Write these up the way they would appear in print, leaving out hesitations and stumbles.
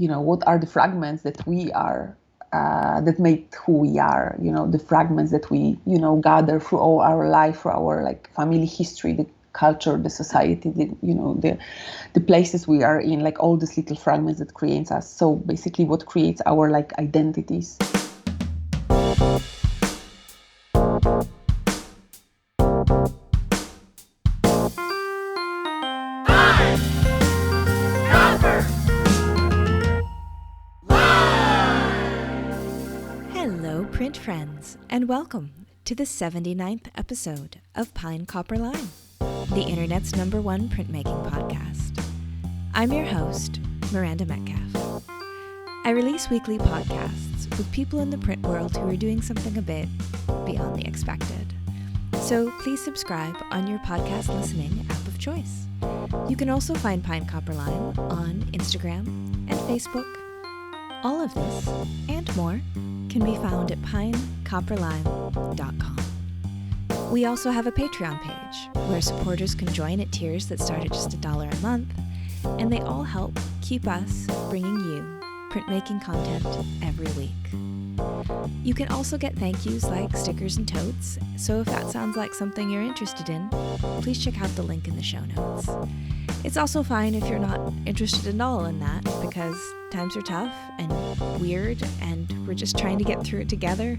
what are the fragments that we are, that make who we are, the fragments that we, gather through all our life, through our like family history, the culture, the society, the places we are in, like all these little fragments that creates us. So basically what creates our like identities. Hello, print friends, and welcome to the 79th episode of Pine Copper Line, the internet's #1 printmaking podcast. I'm your host, Miranda Metcalf. I release weekly podcasts with people in the print world who are doing something a bit beyond the expected. So please subscribe on your podcast listening app of choice. You can also find Pine Copper Line on Instagram and Facebook. All of this and more can be found at pinecopperline.com. We also have a Patreon page where supporters can join at tiers that start at just $1 a month, and they all help keep us bringing you printmaking content every week. You can also get thank yous like stickers and totes, so if that sounds like something you're interested in, please check out the link in the show notes. It's also fine if you're not interested at all in that, because times are tough and weird, and we're just trying to get through it together.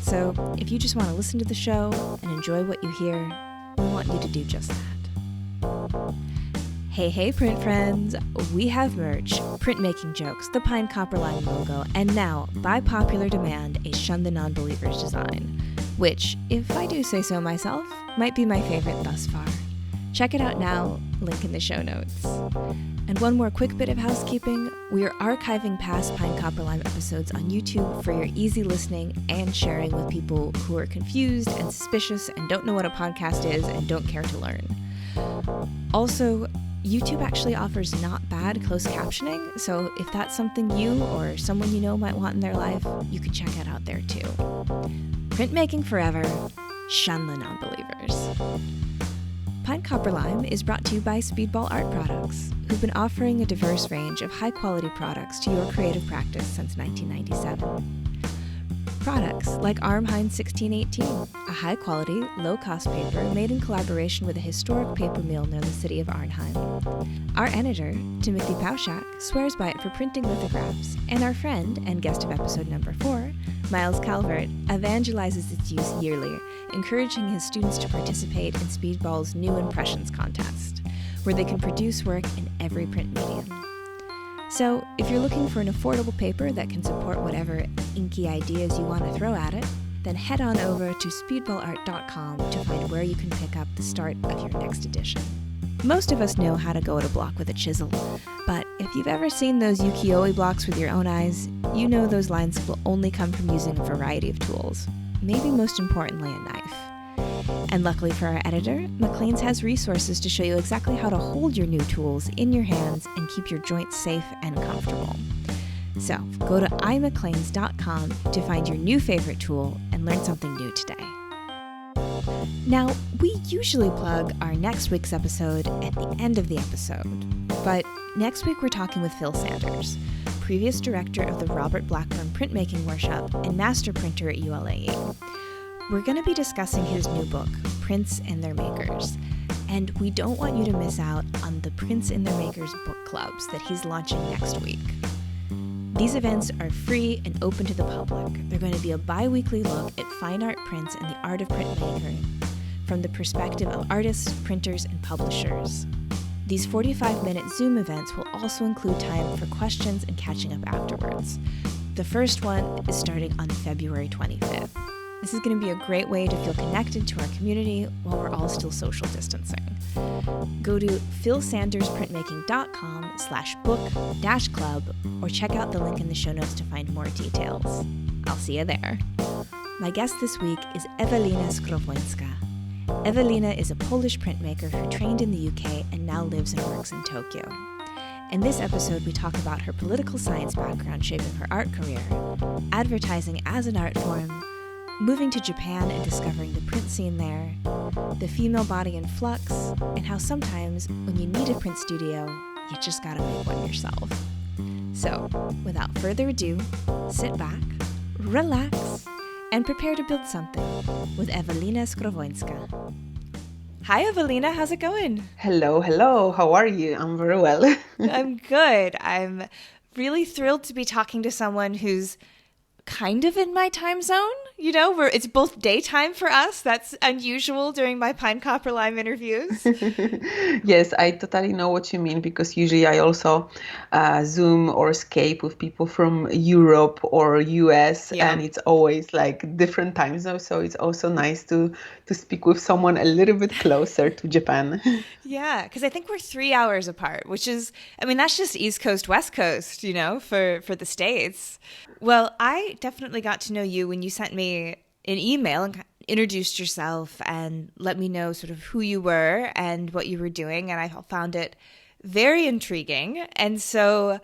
So if you just want to listen to the show and enjoy what you hear, we want you to do just that. Hey, print friends! We have merch, printmaking jokes, the Pine Copper Line logo, and now, by popular demand, a Shun the Non-Believers design, which, if I do say so myself, might be my favorite thus far. Check it out now, link in the show notes. And one more quick bit of housekeeping, we are archiving past Pine Copper Line episodes on YouTube for your easy listening and sharing with people who are confused and suspicious and don't know what a podcast is and don't care to learn. Also, YouTube actually offers not bad closed captioning, so if that's something you or someone you know might want in their life, you can check it out there too. Printmaking forever, shun the non-believers. Pine Copper Line is brought to you by Speedball Art Products, who've been offering a diverse range of high-quality products to your creative practice since 1997. Products like Armheim 1618, a high-quality, low-cost paper made in collaboration with a historic paper mill near the city of Arnhem. Our editor, Timothy Pauschak, swears by it for printing lithographs, and our friend and guest of episode number 4, Miles Calvert, evangelizes its use yearly, encouraging his students to participate in Speedball's New Impressions contest, where they can produce work in every print medium. So, if you're looking for an affordable paper that can support whatever inky ideas you want to throw at it, then head on over to speedballart.com to find where you can pick up the start of your next edition. Most of us know how to go at a block with a chisel, but if you've ever seen those ukiyo-e blocks with your own eyes, you know those lines will only come from using a variety of tools, maybe most importantly a knife. And luckily for our editor, Maclean's has resources to show you exactly how to hold your new tools in your hands and keep your joints safe and comfortable. So, go to imacleans.com to find your new favorite tool and learn something new today. Now, we usually plug our next week's episode at the end of the episode, but next week we're talking with Phil Sanders, previous director of the Robert Blackburn Printmaking Workshop and master printer at ULAE. We're going to be discussing his new book, Prints and Their Makers, and we don't want you to miss out on the Prints and Their Makers book clubs that he's launching next week. These events are free and open to the public. They're going to be a bi-weekly look at fine art prints and the art of printmaking from the perspective of artists, printers, and publishers. These 45-minute Zoom events will also include time for questions and catching up afterwards. The first one is starting on February 25th. This is going to be a great way to feel connected to our community while we're all still social distancing. Go to philsandersprintmaking.com/book-club or check out the link in the show notes to find more details. I'll see you there. My guest this week is Ewelina Skowrońska. Ewelina is a Polish printmaker who trained in the UK and now lives and works in Tokyo. In this episode, we talk about her political science background shaping her art career, advertising as an art form, moving to Japan and discovering the print scene there, the female body in flux, and how sometimes when you need a print studio, you just gotta make one yourself. So, without further ado, sit back, relax, and prepare to build something with Ewelina Skowrońska. Hi, Ewelina. How's it going? Hello, hello. How are you? I'm very well. I'm good. I'm really thrilled to be talking to someone who's kind of in my time zone, where it's both daytime for us. That's unusual during my Pine Copper Lime interviews. Yes, I totally know what you mean, because usually I also Zoom or Skype with people from Europe or US, and it's always like different time zones. So it's also nice to speak with someone a little bit closer to Japan. Yeah, because I think we're 3 hours apart, which is, that's just East Coast, West Coast, for the States. Well, I definitely got to know you when you sent me an email and introduced yourself and let me know sort of who you were and what you were doing. And I found it very intriguing. And so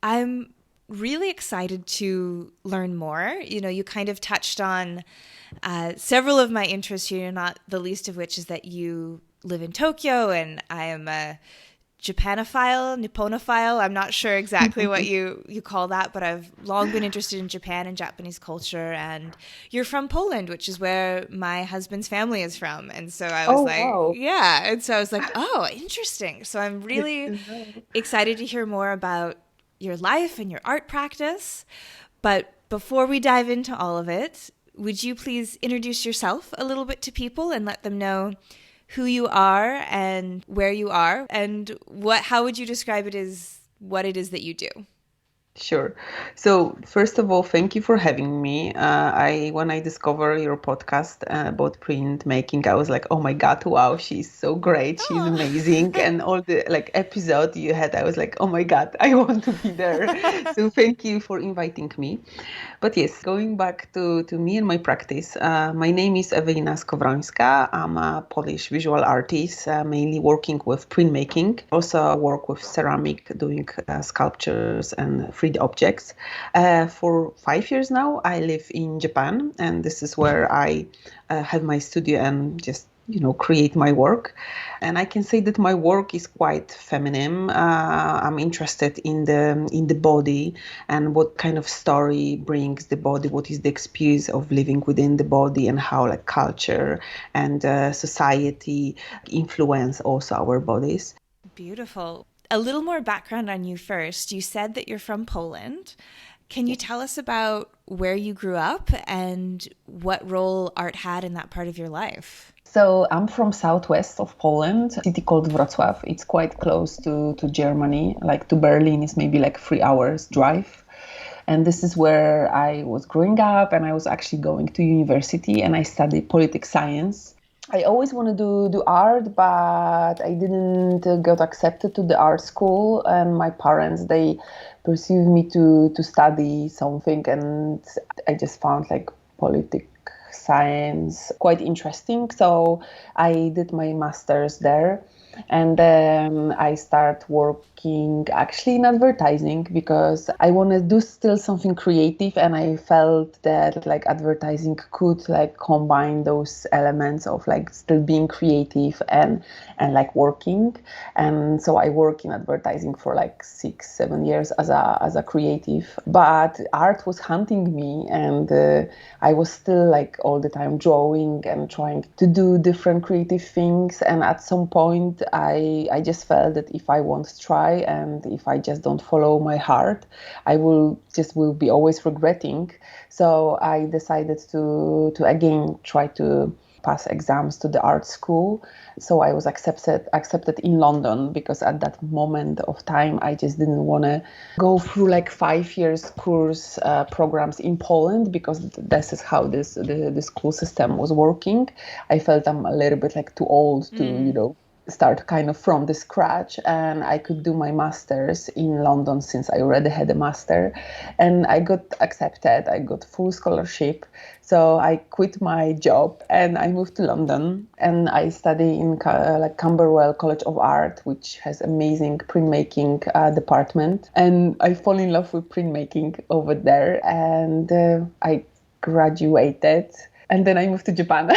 I'm really excited to learn more. You kind of touched on several of my interests here, not the least of which is that you live in Tokyo and I am a Japanophile, Nipponophile. I'm not sure exactly what you call that, but I've long been interested in Japan and Japanese culture. And you're from Poland, which is where my husband's family is from. And so I was Wow. yeah. And so I was like, oh, interesting. So I'm really excited to hear more about your life and your art practice. But before we dive into all of it, would you please introduce yourself a little bit to people and let them know who you are and where you are and how would you describe it as what it is that you do? Sure. So first of all, thank you for having me. When I discovered your podcast about printmaking, I was like, oh my God, wow, she's so great. She's amazing. And all the episode you had, I was like, oh my God, I want to be there. So thank you for inviting me. But yes, going back to me and my practice, my name is Ewelina Skowrońska. I'm a Polish visual artist, mainly working with printmaking. Also work with ceramic, doing sculptures and 3D objects. For 5 years now, I live in Japan, and this is where I have my studio and just create my work. And I can say that my work is quite feminine. I'm interested in the body and what kind of story brings the body, what is the experience of living within the body, and how culture and society influence also our bodies. Beautiful. A little more background on you first. You said that you're from Poland. Can you tell us about where you grew up and what role art had in that part of your life? So I'm from southwest of Poland, a city called Wrocław. It's quite close to Germany, to Berlin is maybe 3 hours drive. And this is where I was growing up, and I was actually going to university, and I studied political science. I always wanted to do art, but I didn't get accepted to the art school, and my parents, they pursued me to study something, and I just found politics science quite interesting. So I did my master's there, and then I started working actually in advertising because I want to do still something creative, and I felt that advertising could combine those elements of still being creative and working. And so I worked in advertising for 6-7 years as a creative, but art was hunting me, and I was still all the time drawing and trying to do different creative things. And at some point I just felt that if I won't try and if I just don't follow my heart, I will be always regretting. So I decided to again try to pass exams to the art school. So I was accepted in London, because at that moment of time I just didn't want to go through 5 years course programs in Poland, because this is how the school system was working. I felt I'm a little bit too old to start kind of from the scratch, and I could do my master's in London since I already had a master, and I got accepted. I got full scholarship, so I quit my job and I moved to London, and I study in Camberwell College of Art, which has amazing printmaking department, and I fall in love with printmaking over there, and I graduated, and then I moved to Japan.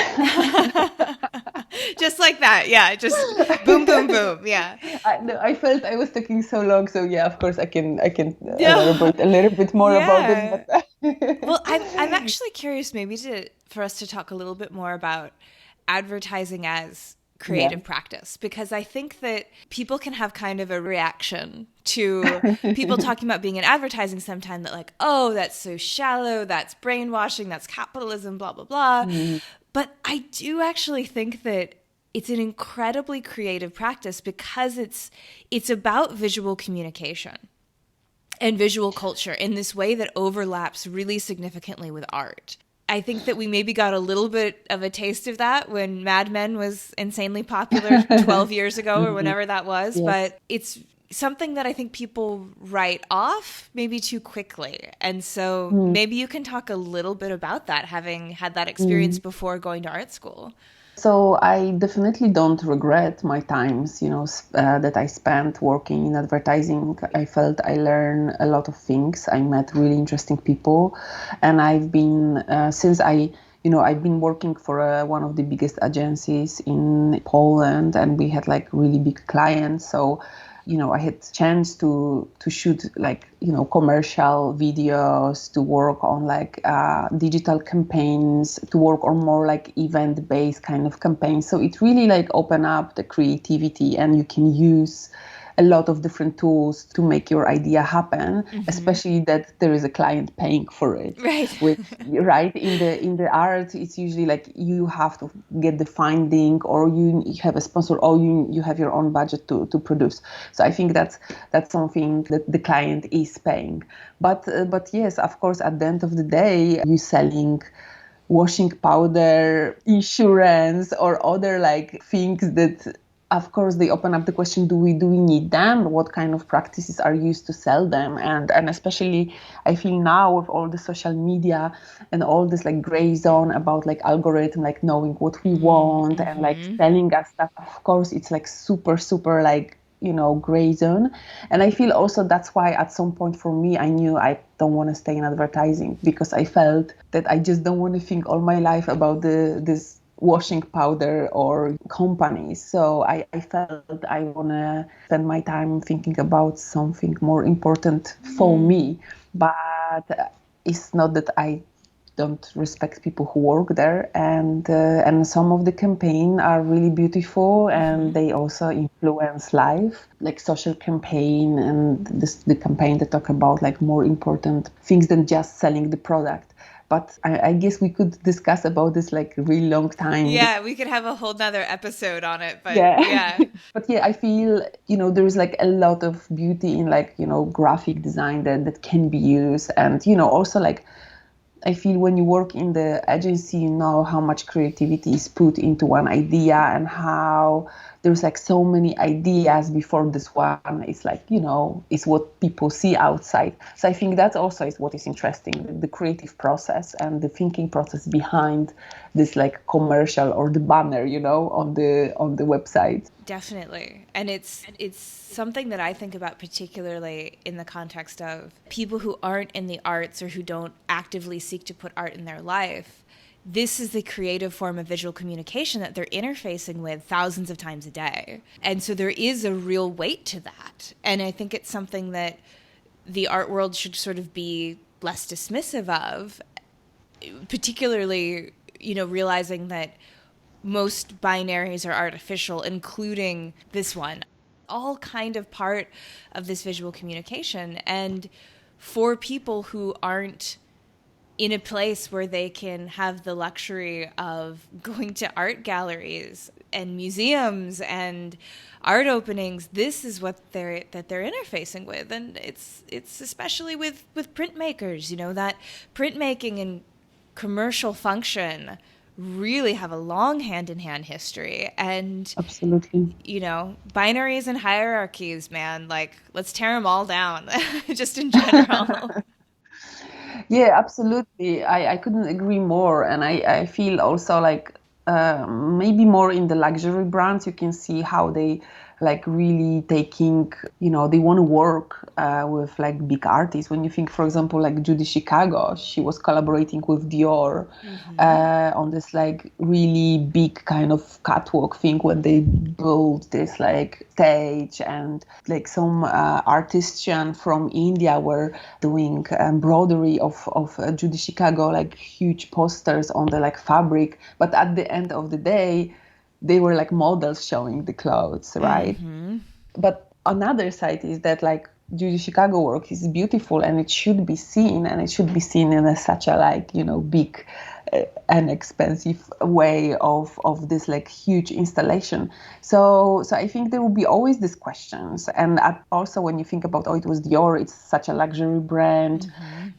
Just like that. Yeah. Just boom, boom, boom. Yeah. No, I felt I was taking so long, so yeah, of course I can Yeah. elaborate a little bit more about it, Yeah. but Well, I'm actually curious maybe for us to talk a little bit more about advertising as yeah. creative practice, because I think that people can have kind of a reaction to people talking about being in advertising sometime, that like, oh, that's so shallow, that's brainwashing, that's capitalism, blah blah blah. Mm, But I do actually think that it's an incredibly creative practice, because it's about visual communication and visual culture in this way that overlaps really significantly with art. I think that we maybe got a little bit of a taste of that when Mad Men was insanely popular 12 years ago or mhm, whenever that was, yes. but it's something that I think people write off maybe too quickly. And so Mm, maybe you can talk a little bit about that, having had that experience mm. before going to art school. So I definitely don't regret my times, that I spent working in advertising. I felt I learned a lot of things. I met really interesting people, and I've been since I've been working for one of the biggest agencies in Poland, and we had like really big clients. So I had chance to shoot like commercial videos, to work on like digital campaigns, to work on more like event-based kind of campaigns. So it really like opened up the creativity, and you can use a lot of different tools to make your idea happen, Mm-hmm. especially that there is a client paying for it. Right. Which, right, in the art, it's usually like you have to get the funding, or you have a sponsor, or you have your own budget to produce. So I think that's something that the client is paying. But yes, of course, at the end of the day, you selling washing powder, insurance, or other like things that, of course, they open up the question: do we need them? What kind of practices are used to sell them? And especially, I feel now with all the social media and all this like gray zone about like algorithm, like knowing what we want and like Mm-hmm. selling us stuff. Of course, it's like super super like gray zone. And I feel also that's why at some point for me, I knew I don't want to stay in advertising, because I felt that I just don't want to think all my life about this washing powder or companies. So I felt I want to spend my time thinking about something more important for me. But it's not that I don't respect people who work there, and some of the campaign are really beautiful, and they also influence life, like social campaign, and the campaign that talk about like more important things than just selling the product. But I guess we could discuss about this like a really long time. Yeah, we could have a whole nother episode on it, but Yeah. yeah. But yeah, I feel, there is like a lot of beauty in like, graphic design that can be used. And, also like I feel when you work in the agency, you know how much creativity is put into one idea, and how there's like so many ideas before this one. It's like, it's what people see outside. So I think that also is what is interesting, the creative process and the thinking process behind this like commercial or the banner, on the website. Definitely. And it's something that I think about particularly in the context of people who aren't in the arts or who don't actively seek to put art in their life. This is the creative form of visual communication that they're interfacing with thousands of times a day. And so there is a real weight to that. And I think it's something that the art world should sort of be less dismissive of, particularly, realizing that most binaries are artificial, including this one, all kind of part of this visual communication. And for people who aren't in a place where they can have the luxury of going to art galleries and museums and art openings, this is what they're interfacing with. And it's especially with printmakers, that printmaking and commercial function really have a long hand-in-hand history. And Absolutely. binaries and hierarchies, man, like, let's tear them all down. Just in general. Yeah, absolutely. I couldn't agree more. And I feel also like maybe more in the luxury brands, you can see how they like really taking, they want to work with like big artists. When you think, for example, like Judy Chicago, she was collaborating with Dior on this like really big kind of catwalk thing when they built this like stage, and like some artisan from India were doing embroidery of Judy Chicago, like huge posters on the like fabric. But at the end of the day, they were like models showing the clothes, right? But another side is that like Judy Chicago work is beautiful, and it should be seen, in such a like, big and expensive way of this like huge installation. So I think there will be always these questions. And also when you think about, it was Dior, it's such a luxury brand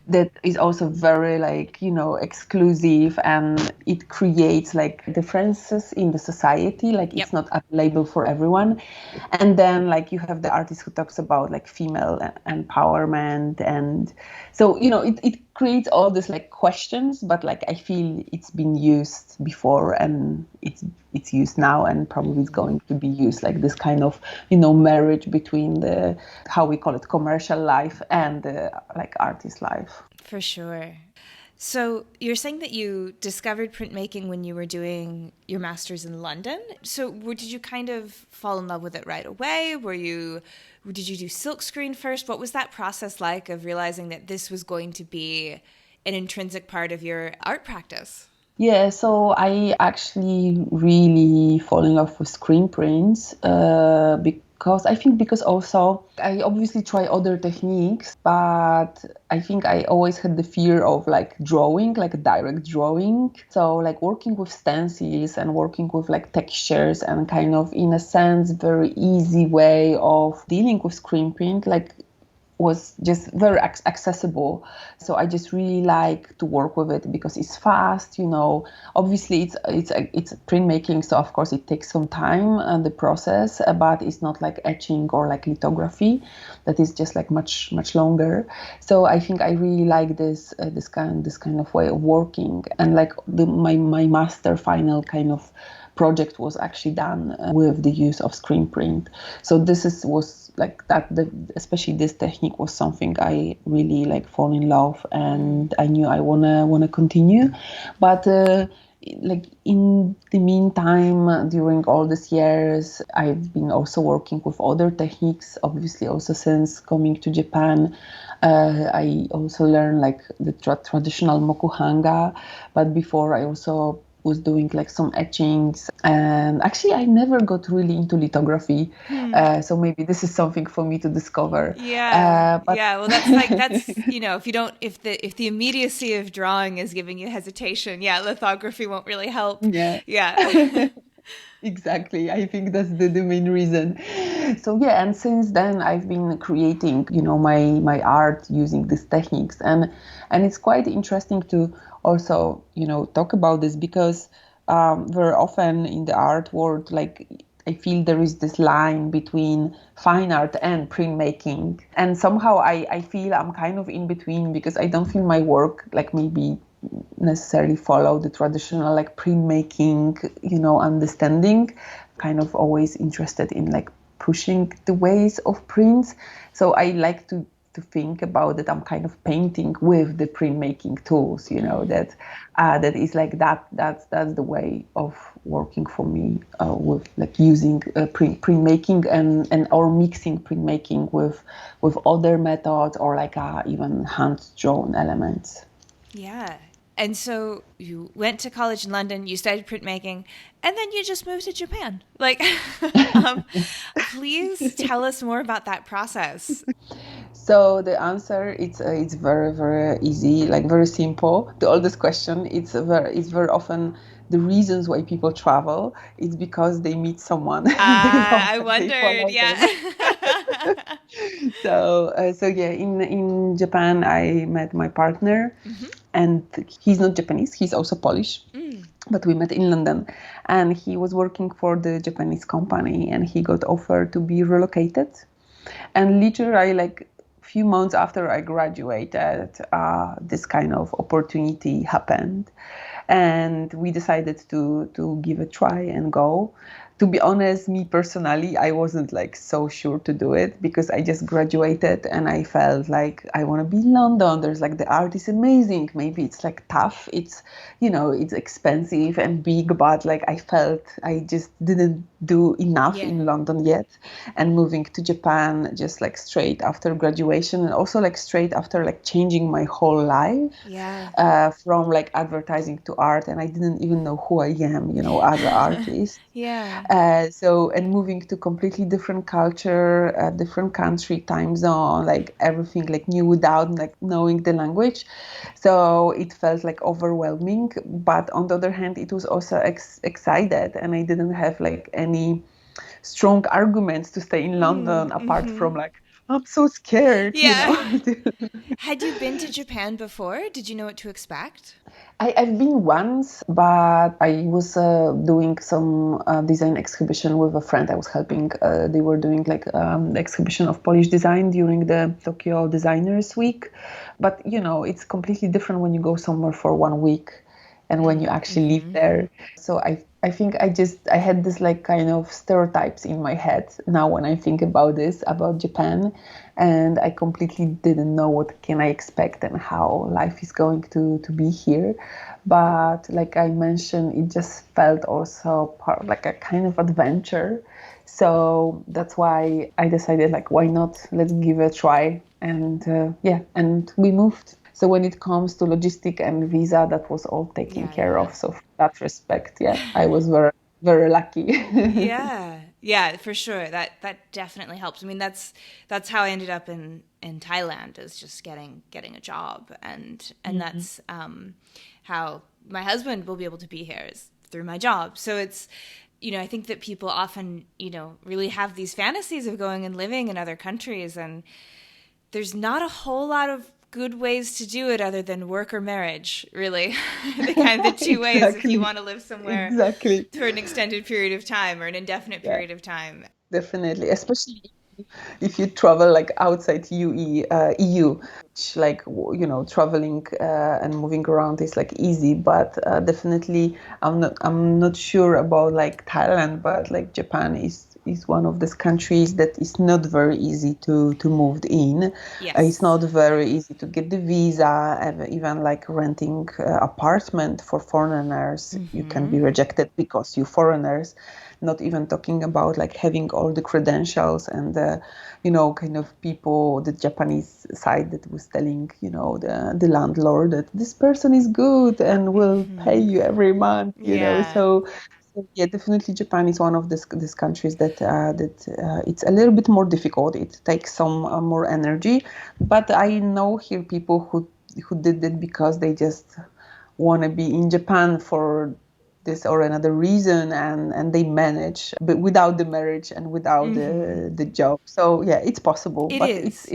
that is also very like, exclusive, and it creates like differences in the society. Like it's not available for everyone. And then like you have the artist who talks about like female empowerment. And so, it creates all these like questions, but like I feel it's been used before, and it's used now, and probably it's going to be used, like this kind of, marriage between the, how we call it, commercial life and the like artist life. For sure. So you're saying that you discovered printmaking when you were doing your master's in London. So did you kind of fall in love with it right away? Did you do silkscreen first? What was that process like of realizing that this was going to be an intrinsic part of your art practice? Yeah, so I actually really fall in love with screen prints because also I obviously try other techniques, but I think I always had the fear of like drawing, like direct drawing. So like working with stencils and working with like textures and kind of, in a sense, very easy way of dealing with screen print, like was just very accessible. So I just really like to work with it because it's fast, obviously it's printmaking, so of course it takes some time, the process, but it's not like etching or like lithography that is just like much longer. So I think I really like this kind of way of working. And like my master final kind of project was actually done with the use of screen print. So was like that, especially this technique was something I really like fall in love, and I knew I wanna continue. But like in the meantime, during all these years, I've been also working with other techniques. Obviously, also since coming to Japan, I also learned like the traditional mokuhanga. But before, I also was doing like some etchings, and actually I never got really into lithography, so maybe this is something for me to discover. Well, that's if the immediacy of drawing is giving you hesitation, lithography won't really help. Exactly, I think that's the main reason. So and since then I've been creating my art using these techniques, and it's quite interesting to also talk about this, because very often in the art world, like I feel there is this line between fine art and printmaking, and somehow I feel I'm kind of in between, because I don't feel my work like maybe necessarily follow the traditional like printmaking understanding. Kind of always interested in like pushing the ways of prints, so I like to think about that I'm kind of painting with the printmaking tools, that is like that's the way of working for me, with like using printmaking and or mixing printmaking with other methods, or like even hand drawn elements. Yeah. And so you went to college in London, you studied printmaking, and then you just moved to Japan. Like, please tell us more about that process. So the answer, it's very, very easy, like very simple. The oldest question, it's very often the reasons why people travel. It's because they meet someone. I wondered, yeah. So in Japan, I met my partner, and he's not Japanese. He's also Polish. But we met in London, and he was working for the Japanese company, and he got offered to be relocated. And literally, like few months after I graduated, this kind of opportunity happened, and we decided to give a try and go To be honest, me personally, I wasn't like so sure to do it because I just graduated and I felt like I want to be in London. There's like the art is amazing. Maybe it's like tough. It's, it's expensive and big, but like I felt I just didn't do enough in London yet. And moving to Japan just like straight after graduation and also like straight after like changing my whole life from like advertising to art. And I didn't even know who I am, as an artist. And moving to completely different culture, different country, time zone, like everything like new without like knowing the language. So it felt like overwhelming. But on the other hand, it was also excited, and I didn't have like any strong arguments to stay in London apart from like, I'm so scared. Had you been to Japan before? Did you know what to expect? I've been once, but I was doing some design exhibition with a friend. I was helping. They were doing like the exhibition of Polish design during the Tokyo Designers Week. But, it's completely different when you go somewhere for 1 week and when you actually live there. So I think I had this like kind of stereotypes in my head now when I think about this, about Japan, and I completely didn't know what can I expect and how life is going to be here. But like I mentioned, it just felt also part like a kind of adventure. So that's why I decided like, why not? Let's give it a try. And and we moved. So when it comes to logistic and visa, that was all taken care of. So for that respect, I was very, very lucky. Yeah, for sure. That definitely helps. I mean, that's how I ended up in Thailand, is just getting a job, and that's how my husband will be able to be here, is through my job. So it's, I think that people often, really have these fantasies of going and living in other countries, and there's not a whole lot of good ways to do it other than work or marriage, really. the two ways if you want to live somewhere for an extended period of time or an indefinite period of time. Definitely, especially if you travel like outside EU, which like, traveling and moving around is like easy, but definitely I'm not sure about like Thailand, but like Japan is one of these countries that is not very easy to move in. It's not very easy to get the visa, even like renting apartment for foreigners. You can be rejected because you're foreigners, not even talking about like having all the credentials and the, kind of people, the Japanese side that was telling, the landlord that this person is good and will pay you every month, know. So definitely Japan is one of these countries that it's a little bit more difficult. It takes some more energy, but I know here people who did it because they just want to be in Japan for this or another reason, and they manage, but without the marriage and without the job. So it's possible, but it's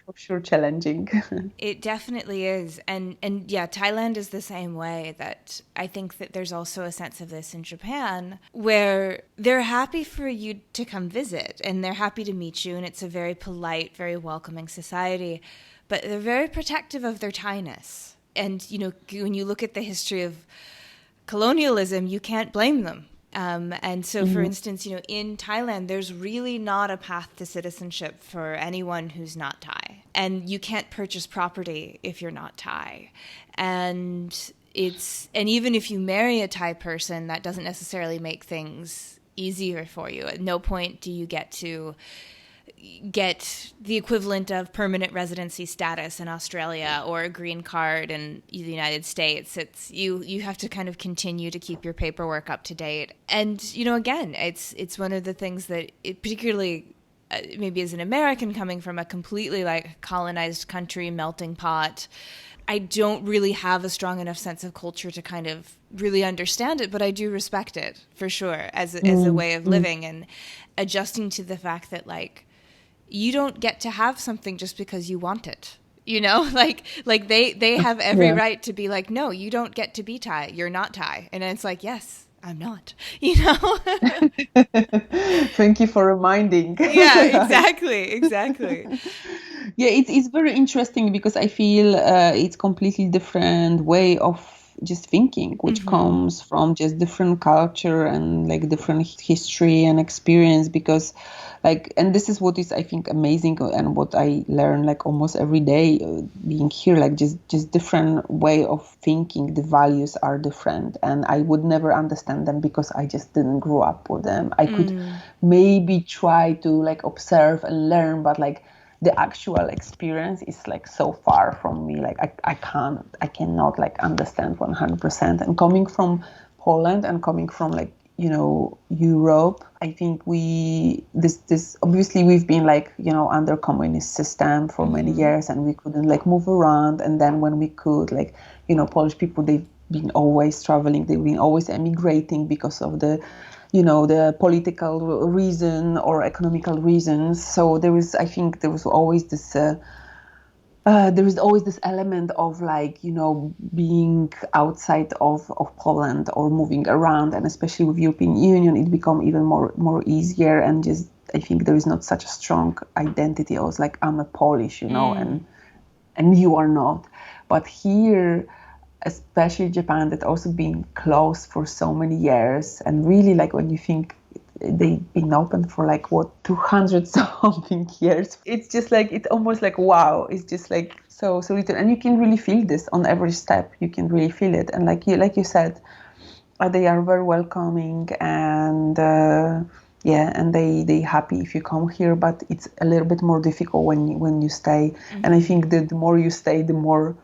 for sure challenging. It definitely is. And Thailand is the same way. That I think that there's also a sense of this in Japan, where they're happy for you to come visit and they're happy to meet you, and it's a very polite, very welcoming society, but they're very protective of their Thainess. And, when you look at the history of colonialism, you can't blame them. And so, for instance, in Thailand, there's really not a path to citizenship for anyone who's not Thai. And you can't purchase property if you're not Thai. And even if you marry a Thai person, that doesn't necessarily make things easier for you. At no point do you get to get the equivalent of permanent residency status in Australia or a green card in the United States. It's you have to kind of continue to keep your paperwork up to date. And again, it's one of the things that particularly maybe as an American coming from a completely like colonized country, melting pot, I don't really have a strong enough sense of culture to kind of really understand it, but I do respect it for sure as a way of living and adjusting to the fact that like you don't get to have something just because you want it. Like they have every right to be like, no, you don't get to be Thai. You're not Thai. And it's like, yes, I'm not, Thank you for reminding. Yeah, exactly. It's very interesting because I feel it's completely different way of just thinking, which comes from just different culture and like different history and experience. Because like, and this is what is, I think, amazing, and what I learn like almost every day being here, like just different way of thinking. The values are different, and I would never understand them because I just didn't grow up with them. I could maybe try to like observe and learn, but like the actual experience is like so far from me. Like I cannot like understand 100%. And coming from Poland and coming from like, you know, Europe, I think this obviously we've been like, you know, under communist system for many years, and we couldn't like move around. And then when we could, like, you know, Polish people, they've been always traveling, they've been always emigrating because of the, you know, the political reason or economical reasons. So I think there was always this element of like, you know, being outside of Poland or moving around, and especially with European Union, it become even more easier. And just, I think there is not such a strong identity. I was like, I'm a Polish, you know, and you are not. But here, especially Japan, that also been closed for so many years, and really like when you think they've been open for like what 200 something years, it's just like, it's almost like wow, it's just like so little, and you can really feel this on every step. You can really feel it, and like you said, they are very welcoming, and and they happy if you come here, but it's a little bit more difficult when you stay. And I think that the more you stay, the more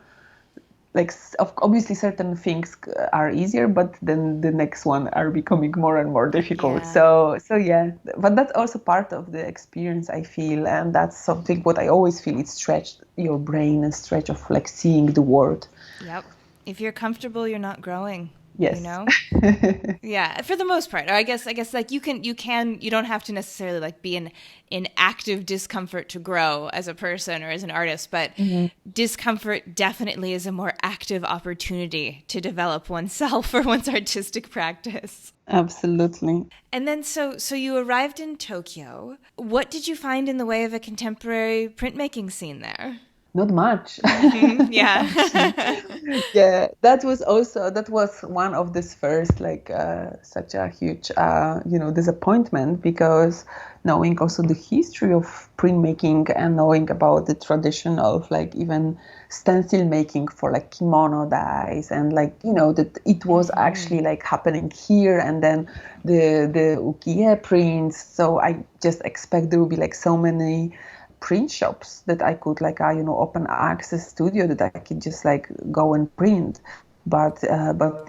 like obviously certain things are easier, but then the next one are becoming more and more difficult. So yeah, but that's also part of the experience, I feel, and that's something what I always feel. It stretched your brain and stretch of like seeing the world. Yep. If you're comfortable, you're not growing. Yes. You know? Yeah, for the most part. Or I guess like you don't have to necessarily like be in active discomfort to grow as a person or as an artist, but discomfort definitely is a more active opportunity to develop oneself or one's artistic practice. Absolutely. And then so you arrived in Tokyo. What did you find in the way of a contemporary printmaking scene there? Not much. Yeah. Yeah, that was one of this first like such a huge you know, disappointment, because knowing also the history of printmaking and knowing about the tradition of like even stencil making for like kimono dyes, and like, you know, that it was actually like happening here, and then the ukiyo prints. So I just expect there will be like so many print shops that I could like you know, open access studio that I could just like go and print, but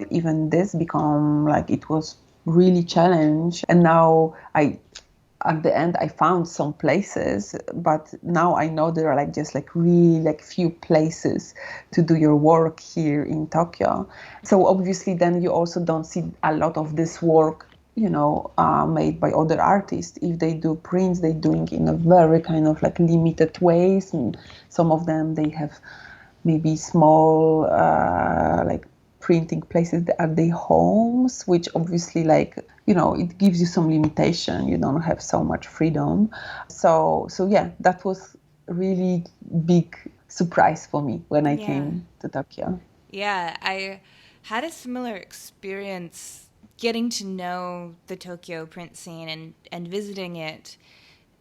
even this become like, it was really challenge. And now at the end I found some places, but now I know there are like just like really like few places to do your work here in Tokyo. So obviously then you also don't see a lot of this work, you know, made by other artists. If they do prints, they're doing in a very kind of like limited ways. And some of them, they have maybe small like printing places at their homes, which obviously like, you know, it gives you some limitation. You don't have so much freedom. So yeah, that was really big surprise for me when I came to Tokyo. Yeah, I had a similar experience getting to know the Tokyo print scene and visiting it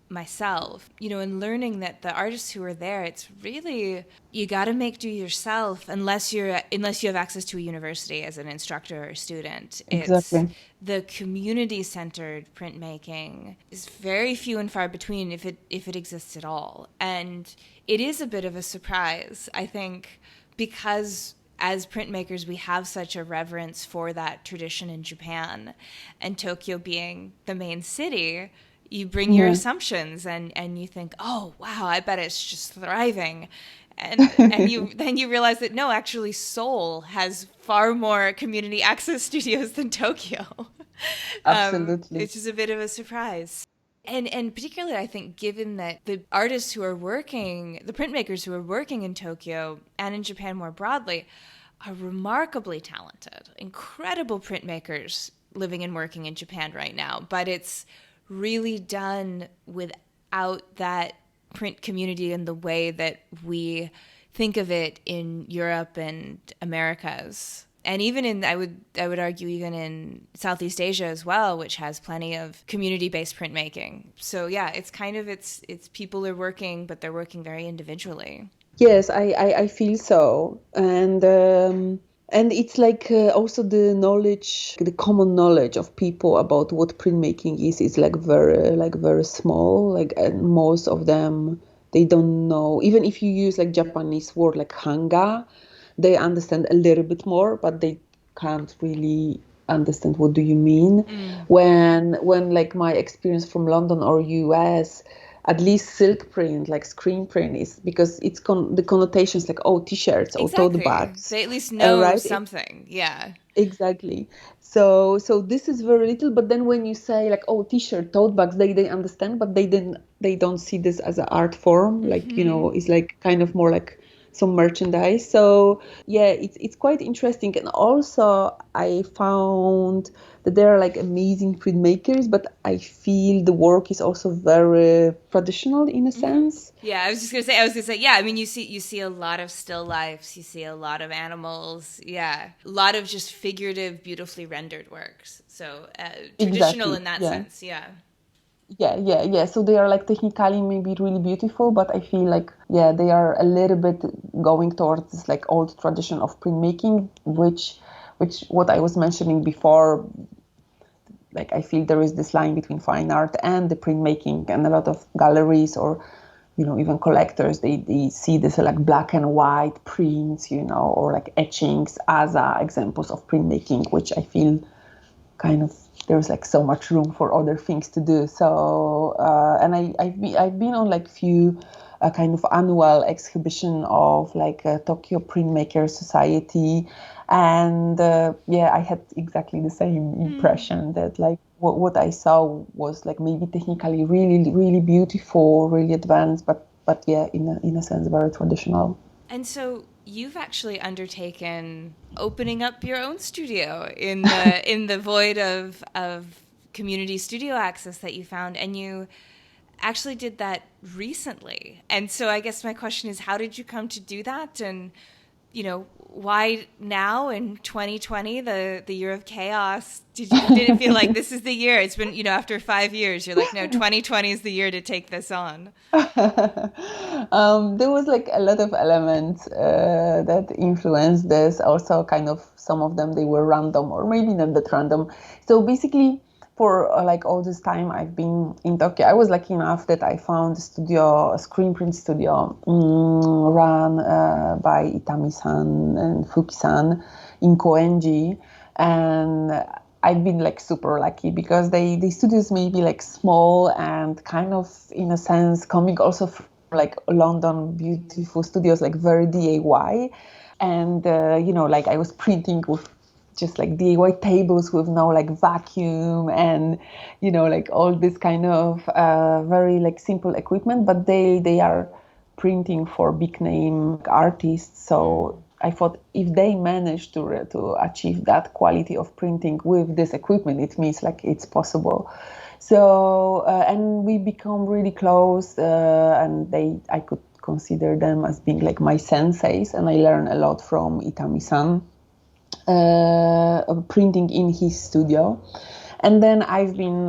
myself, you know, and learning that the artists who are there, it's really, you got to make do yourself unless you have access to a university as an instructor or student. Exactly. It's the community-centered printmaking is very few and far between, if it exists at all. And it is a bit of a surprise, I think, because as printmakers, we have such a reverence for that tradition in Japan, and Tokyo being the main city, you bring your assumptions and you think, oh, wow, I bet it's just thriving. And then you realize that no, actually Seoul has far more community access studios than Tokyo. Absolutely. Which is a bit of a surprise. And particularly, I think, given that the artists who are working, the printmakers who are working in Tokyo and in Japan more broadly, are remarkably talented, incredible printmakers living and working in Japan right now. But it's really done without that print community in the way that we think of it in Europe and Americas. And even in, I would argue, even in Southeast Asia as well, which has plenty of community-based printmaking. So yeah, it's kind of, it's people are working, but they're working very individually. Yes, I feel so. And it's like also the knowledge, the common knowledge of people about what printmaking is like very small. Like, and most of them, they don't know. Even if you use like Japanese word like hanga, they understand a little bit more, but they can't really understand what do you mean. When like my experience from London or US, at least silk print, like screen print, is because it's the connotations like, oh, t-shirts or tote bags. They at least know right? something. Yeah. Exactly. So this is very little, but then when you say like, oh, t-shirt, tote bags, they understand, but they don't see this as an art form. Like, you know, it's like kind of more like some merchandise. So yeah, it's quite interesting. And also I found that there are like amazing printmakers, but I feel the work is also very traditional in a sense. Yeah, I was gonna say, yeah, I mean, you see a lot of still lifes, you see a lot of animals, yeah, a lot of just figurative, beautifully rendered works. So traditional Exactly. in that Yeah. sense, yeah. Yeah. So they are like technically maybe really beautiful, but I feel like, yeah, they are a little bit going towards this like old tradition of printmaking, which what I was mentioning before, like I feel there is this line between fine art and the printmaking, and a lot of galleries or, you know, even collectors, they see this like black and white prints, you know, or like etchings as examples of printmaking, which I feel kind of there's like so much room for other things to do. So and I've been on like few kind of annual exhibition of like Tokyo Printmaker Society, and yeah, I had exactly the same impression that like what I saw was like maybe technically really beautiful, really advanced, but yeah, in a sense very traditional. And so you've actually undertaken opening up your own studio in the void of community studio access that you found, and you actually did that recently. And so I guess my question is, how did you come to do that? And, you know, why now in 2020, the year of chaos, did it feel like this is the year? It's been, you know, after 5 years, you're like, no, 2020 is the year to take this on. There was like a lot of elements that influenced this. Also, kind of some of them they were random or maybe not that random. So basically, for like all this time I've been in Tokyo, I was lucky enough that I found a screen print studio run by Itami-san and Fuki-san in Koenji, and I've been like super lucky because the studios may be like small and kind of in a sense coming also from like London beautiful studios, like very DIY, and you know, like I was printing with just like DIY tables with no like vacuum and, you know, like all this kind of very like simple equipment, but they are printing for big name artists. So I thought if they manage to achieve that quality of printing with this equipment, it means like it's possible. So and we become really close, and I could consider them as being like my senseis, and I learned a lot from Itami-san. Printing in his studio, and then I've been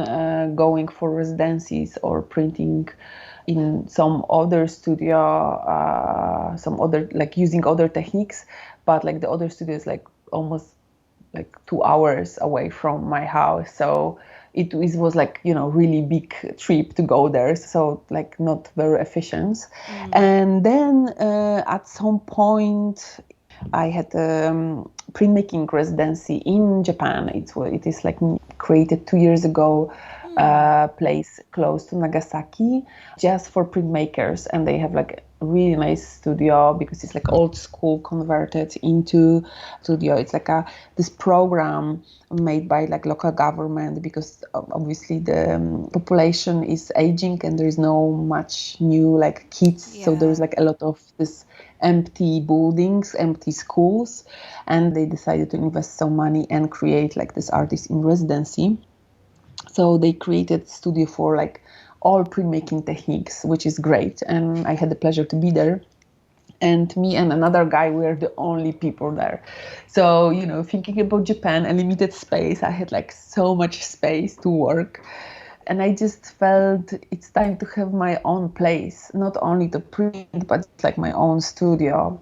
going for residencies or printing in some other studio, some other like using other techniques, but like the other studio is like almost like 2 hours away from my house, so it was like, you know, really big trip to go there, so like not very efficient. And then at some point I had a printmaking residency in Japan. It is like created 2 years ago, place close to Nagasaki, just for printmakers, and they have like a really nice studio because it's like old school converted into studio. It's like this program made by like local government, because obviously the population is aging and there is no much new like kids, so there's like a lot of this empty buildings, empty schools, and they decided to invest some money and create like this artist in residency. So they created studio for like all printmaking techniques, which is great, and I had the pleasure to be there. And me and another guy were the only people there. So, thinking about Japan, a limited space, I had like so much space to work. And I just felt it's time to have my own place, not only to print, but it's like my own studio.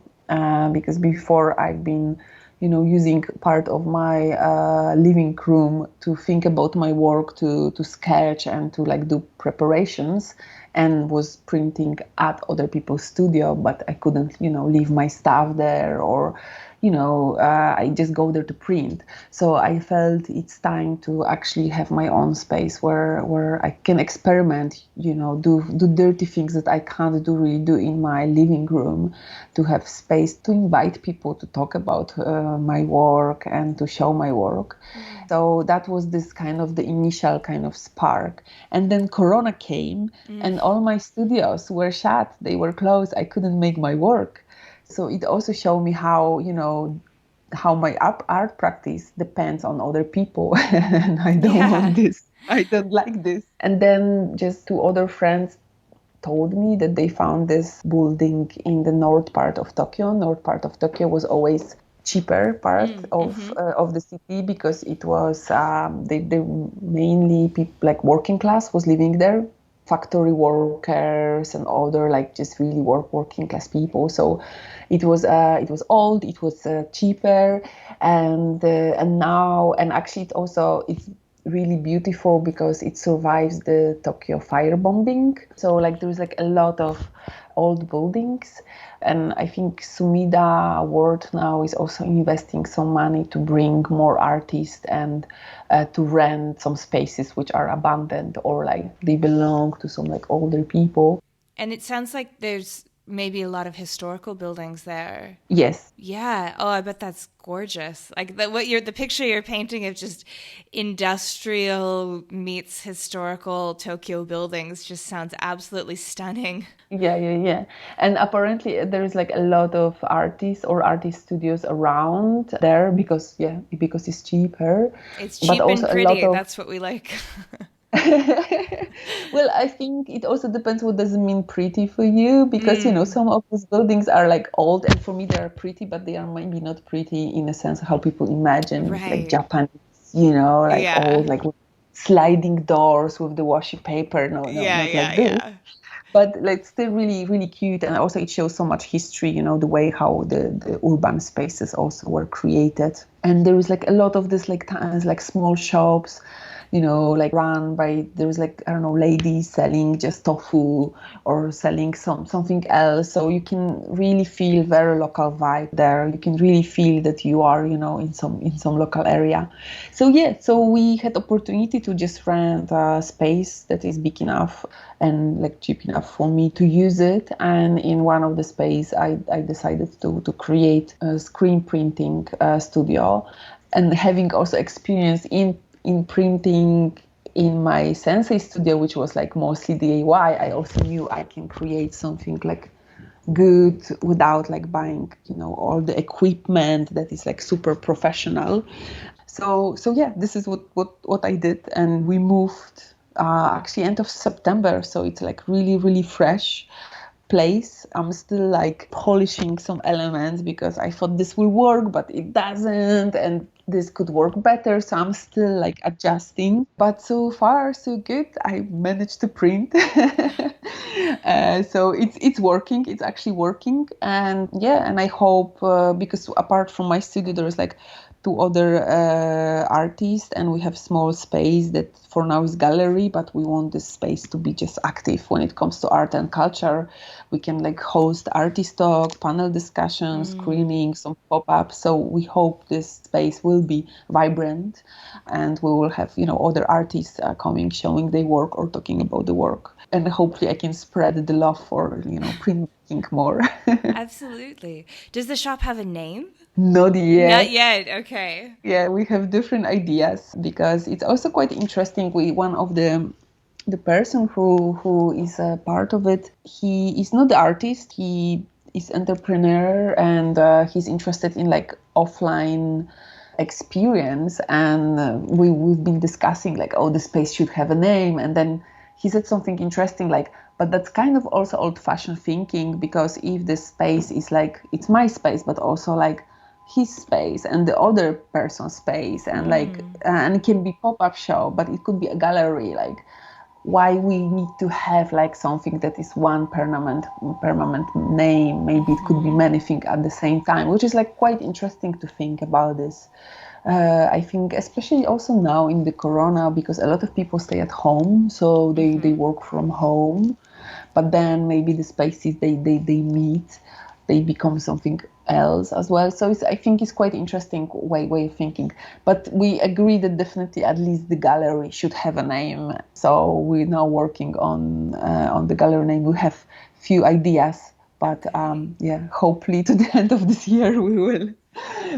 Because before I've been, using part of my living room to think about my work, to sketch and to like do preparations, and was printing at other people's studio, but I couldn't, leave my stuff there, or I just go there to print. So I felt it's time to actually have my own space where I can experiment, do dirty things that I can't really do in my living room, to have space to invite people to talk about my work and to show my work. So that was this kind of the initial kind of spark. And then Corona came and all my studios were shut. They were closed. I couldn't make my work. So it also showed me how, how my art practice depends on other people. And I don't want this. I don't like this. And then just two other friends told me that they found this building in the north part of Tokyo. North part of Tokyo was always cheaper part of the city, because it was they mainly people like working class was living there, factory workers and other like just really working class people. So it was old, it was cheaper, and now, and actually it's really beautiful because it survives the Tokyo firebombing. So like there's like a lot of old buildings, and I think Sumida World now is also investing some money to bring more artists and to rent some spaces which are abandoned or like they belong to some like older people. And it sounds like there's maybe a lot of historical buildings there. Yes. Yeah. Oh, I bet that's gorgeous. Like the picture you're painting of just industrial meets historical Tokyo buildings just sounds absolutely stunning. Yeah. And apparently there's like a lot of artists or artist studios around there because it's cheaper. It's cheap and pretty. That's what we like. Well, I think it also depends what does it mean pretty for you, because some of these buildings are like old, and for me they are pretty, but they are maybe not pretty in a sense how people imagine, like Japanese, old, like with sliding doors with the washi paper. No, not like this. Yeah. But like still really, really cute, and also it shows so much history, the way how the urban spaces also were created. And there is like a lot of this like small shops, like run by, there's like, I don't know, ladies selling just tofu or selling something else. So you can really feel very local vibe there. You can really feel that you are, in some local area. So we had opportunity to just rent a space that is big enough and like cheap enough for me to use it. And in one of the space, I decided to create a screen printing studio, and having also experience in printing in my sensei studio, which was like mostly DIY, I also knew I can create something like good without like buying, all the equipment that is like super professional. So this is what I did, and we moved actually end of September. So it's like really, really fresh place. I'm still like polishing some elements because I thought this will work, but it doesn't, and this could work better. So I'm still like adjusting, but so far so good. I managed to print. So it's working. It's actually working, and I hope because apart from my studio, there is like two other artists, and we have small space that for now is gallery, but we want this space to be just active when it comes to art and culture. We can like host artist talk, panel discussions, screenings, some pop-ups. So we hope this space will be vibrant, and we will have other artists coming, showing their work or talking about the work, and hopefully I can spread the love for printmaking more. Absolutely. Does the shop have a name? Not yet. Not yet. Okay. Yeah, we have different ideas because it's also quite interesting. One of the person who is a part of it, he is not the artist. He is entrepreneur, and he's interested in like offline experience. And we've been discussing like, oh, the space should have a name. And then he said something interesting like, But that's kind of also old-fashioned thinking, because if the space is like, it's my space, but also like his space and the other person's space, and like, and it can be pop-up show, but it could be a gallery. Like, why we need to have like something that is one permanent name? Maybe it could be many things at the same time, which is like quite interesting to think about this. I think especially also now in the corona, because a lot of people stay at home, so they work from home, but then maybe the spaces they meet, they become something else as well. So I think it's quite interesting way of thinking. But we agree that definitely at least the gallery should have a name. So we're now working on the gallery name. We have few ideas, but hopefully to the end of this year we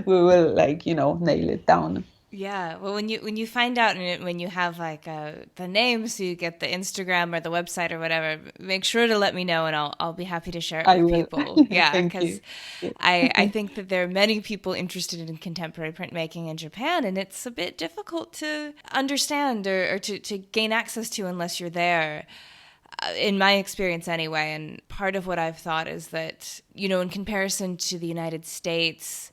will like, nail it down. Yeah, well, when you find out and when you have like the name, so you get the Instagram or the website or whatever, make sure to let me know, and I'll be happy to share it with people. Yeah, because I think that there are many people interested in contemporary printmaking in Japan, and it's a bit difficult to understand or to gain access to unless you're there. In my experience anyway, and part of what I've thought is that, in comparison to the United States,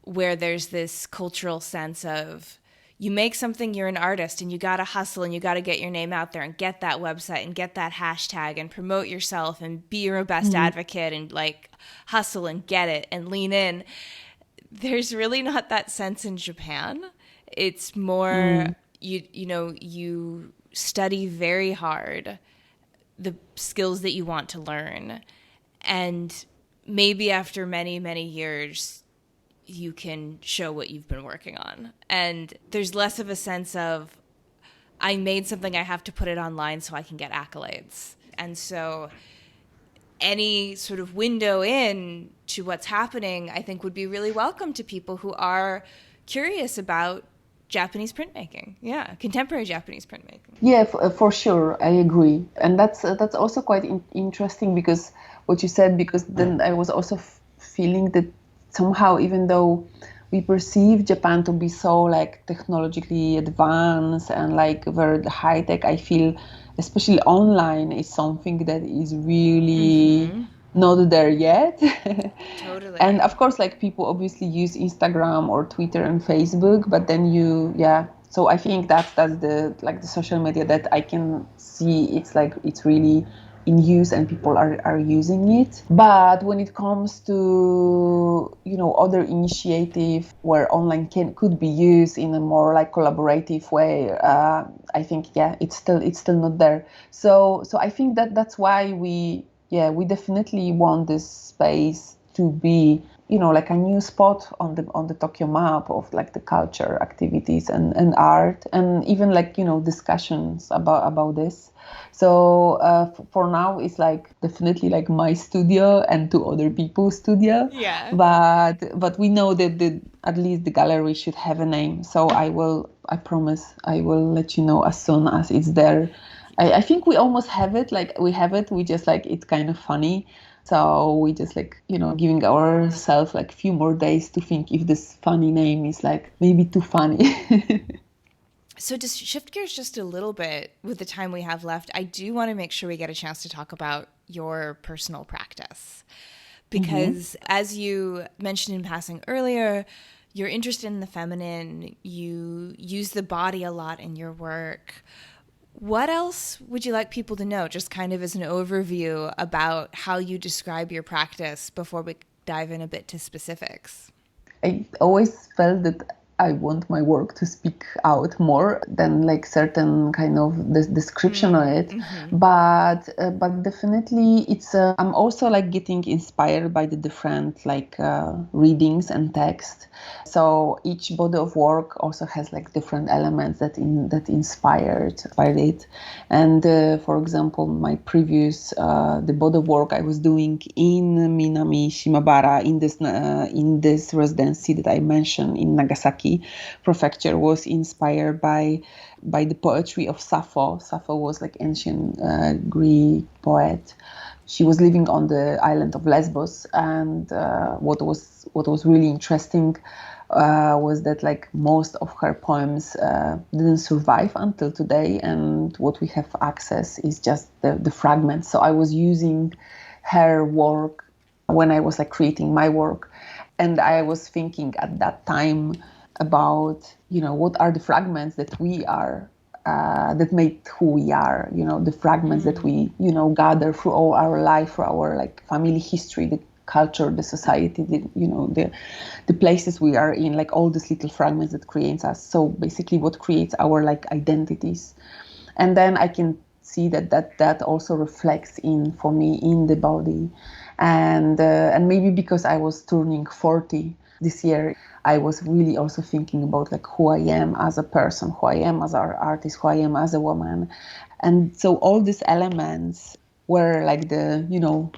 where there's this cultural sense of you make something, you're an artist, and you got to hustle and you got to get your name out there and get that website and get that hashtag and promote yourself and be your best advocate and like hustle and get it and lean in. There's really not that sense in Japan. It's more, you study very hard the skills that you want to learn. And maybe after many, many years, you can show what you've been working on. And there's less of a sense of, I made something, I have to put it online so I can get accolades. And so any sort of window in to what's happening, I think would be really welcome to people who are curious about Japanese printmaking. Yeah, contemporary Japanese printmaking. Yeah, for sure, I agree. And that's also quite interesting, because what you said, because then I was also feeling that somehow, even though we perceive Japan to be so like technologically advanced and like very high tech, I feel especially online is something that is really not there yet. Totally. And of course, like people obviously use Instagram or Twitter and Facebook, but then so I think that's the like the social media that I can see, it's like it's really in use and people are using it. But when it comes to other initiative where online could be used in a more like collaborative way, I think it's still not there. So I think that's why we definitely want this space to be like a new spot on the Tokyo map of like the culture activities and art, and even like discussions about this. So for now, it's like definitely like my studio and two other people's studio. Yeah. But we know that at least the gallery should have a name. So I promise I will let you know as soon as it's there. I think we almost have it. Like we have it. We just like it's kind of funny. So we just like giving ourselves like a few more days to think if this funny name is like maybe too funny. So to shift gears just a little bit with the time we have left, I do want to make sure we get a chance to talk about your personal practice. Because as you mentioned in passing earlier, you're interested in the feminine, you use the body a lot in your work. What else would you like people to know, just kind of as an overview about how you describe your practice before we dive in a bit to specifics? I always felt that I want my work to speak out more than like certain kind of description of it. But definitely it's I'm also like getting inspired by the different like readings and text. So each body of work also has like different elements that inspired it. And for example, my previous the body of work I was doing in Minami Shimabara in this residency that I mentioned in Nagasaki Prefecture was inspired by the poetry of Sappho. Sappho was like ancient Greek poet. She was living on the island of Lesbos, and what was really interesting was that like most of her poems didn't survive until today, and what we have access is just the fragments. So I was using her work when I was like creating my work, and I was thinking at that time about, you know, what are the fragments that we are that make who we are, you know, the fragments that we, you know, gather through all our life, through our like family history, the culture, the society, the, you know, the places we are in, like all these little fragments that creates us. So basically what creates our like identities. And then I can see that also reflects in, for me, in the body. And maybe because I was turning 40 this year, I was really also thinking about like who I am as a person, who I am as an artist, who I am as a woman. And so all these elements were like the, you know,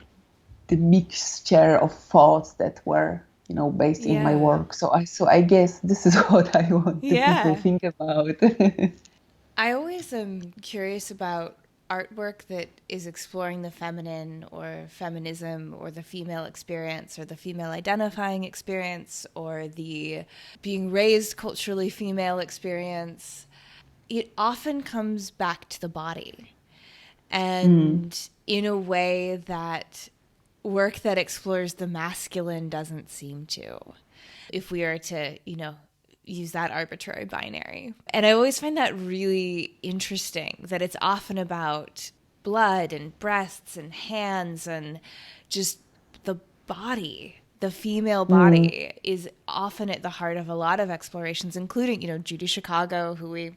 the mixture of thoughts that were, you know, based in my work. So I guess this is what I want the people think about. I always am curious about artwork that is exploring the feminine or feminism or the female experience or the female identifying experience or the being raised culturally female experience. It often comes back to the body, and in a way that work that explores the masculine doesn't seem to, if we are to, you know, use that arbitrary binary. And I always find that really interesting, that it's often about blood and breasts and hands and just the body. The female body is often at the heart of a lot of explorations, including, you know, Judy Chicago, who we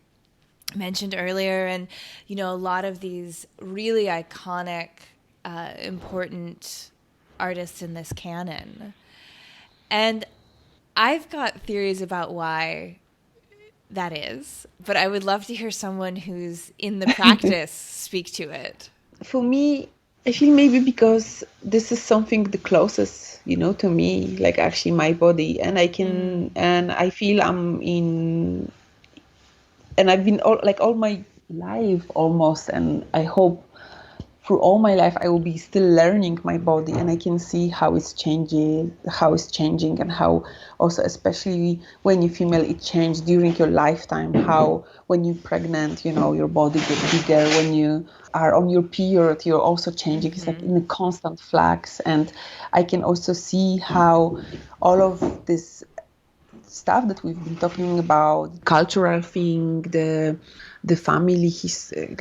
mentioned earlier, and, you know, a lot of these really iconic, important artists in this canon. And I've got theories about why that is, but I would love to hear someone who's in the practice speak to it. For me, I feel maybe because this is something the closest, you know, to me, like actually my body, and I can, and I feel I'm in, and I've been all my life almost, and I hope through all my life I will be still learning my body, and I can see how it's changing, and how also, especially when you're female, it changed during your lifetime. How when you're pregnant, you know, your body gets bigger. When you are on your period, you're also changing. It's like in a constant flux. And I can also see how all of this stuff that we've been talking about, cultural thing, the family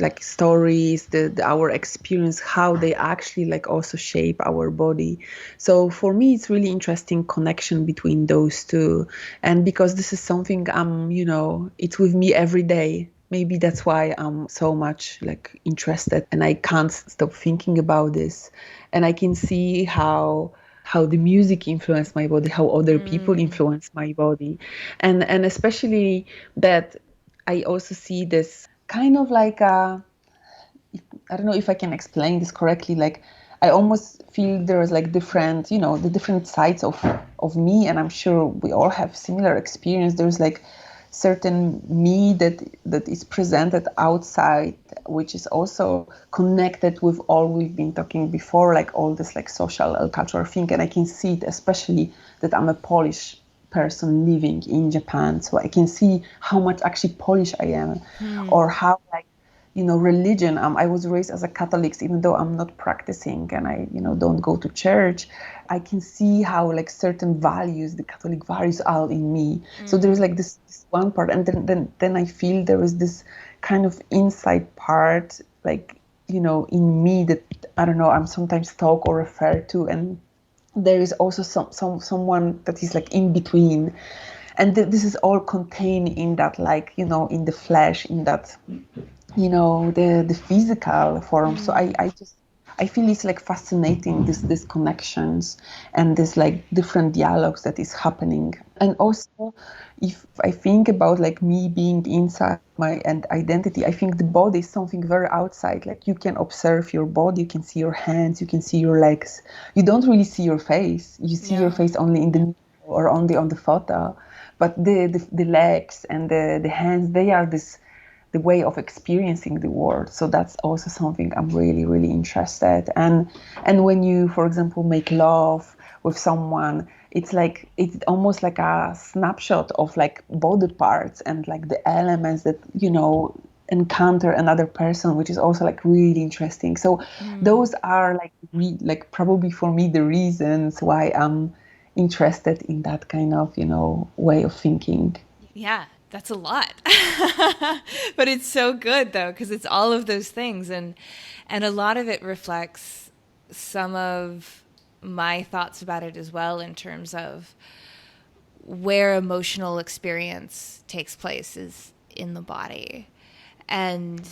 like stories, our experience, how they actually like also shape our body. So for me, it's really interesting connection between those two. And because this is something you know, it's with me every day. Maybe that's why I'm so much like interested, and I can't stop thinking about this. And I can see how the music influenced my body, how other people influence my body. And especially that I also see this kind of like I don't know if I can explain this correctly. Like I almost feel there's like different, you know, the different sides of me, and I'm sure we all have similar experience. There's like certain me that is presented outside, which is also connected with all we've been talking before, like all this like social cultural thing. And I can see it, especially that I'm a Polish person living in Japan, so I can see how much actually Polish I am, or how like, you know, religion. I was raised as a Catholic, even though I'm not practicing and I, you know, don't go to church. I can see how like certain values, the Catholic values, are in me. So there's like this one part, and then I feel there is this kind of inside part, like, you know, in me that I don't know, I'm sometimes talk or refer to, and there is also someone that is like in between, and this is all contained in that, like, you know, in the flesh, in that, you know, the physical form. So I feel it's like fascinating, this connections and this like different dialogues that is happening. And also, if I think about like me being inside my identity, I think the body is something very outside. Like you can observe your body, you can see your hands, you can see your legs. You don't really see your face. You see your face only in the or only on the photo. But the legs and the hands, they are the way of experiencing the world. So that's also something I'm really, really interested. And when you, for example, make love, with someone, it's almost like a snapshot of like body parts and like the elements that, encounter another person, which is also like really interesting. So those are like probably for me the reasons why I'm interested in that kind of, way of thinking. Yeah, that's a lot. But it's so good though, because it's all of those things, and a lot of it reflects some of my thoughts about it as well, in terms of where emotional experience takes place is in the body. And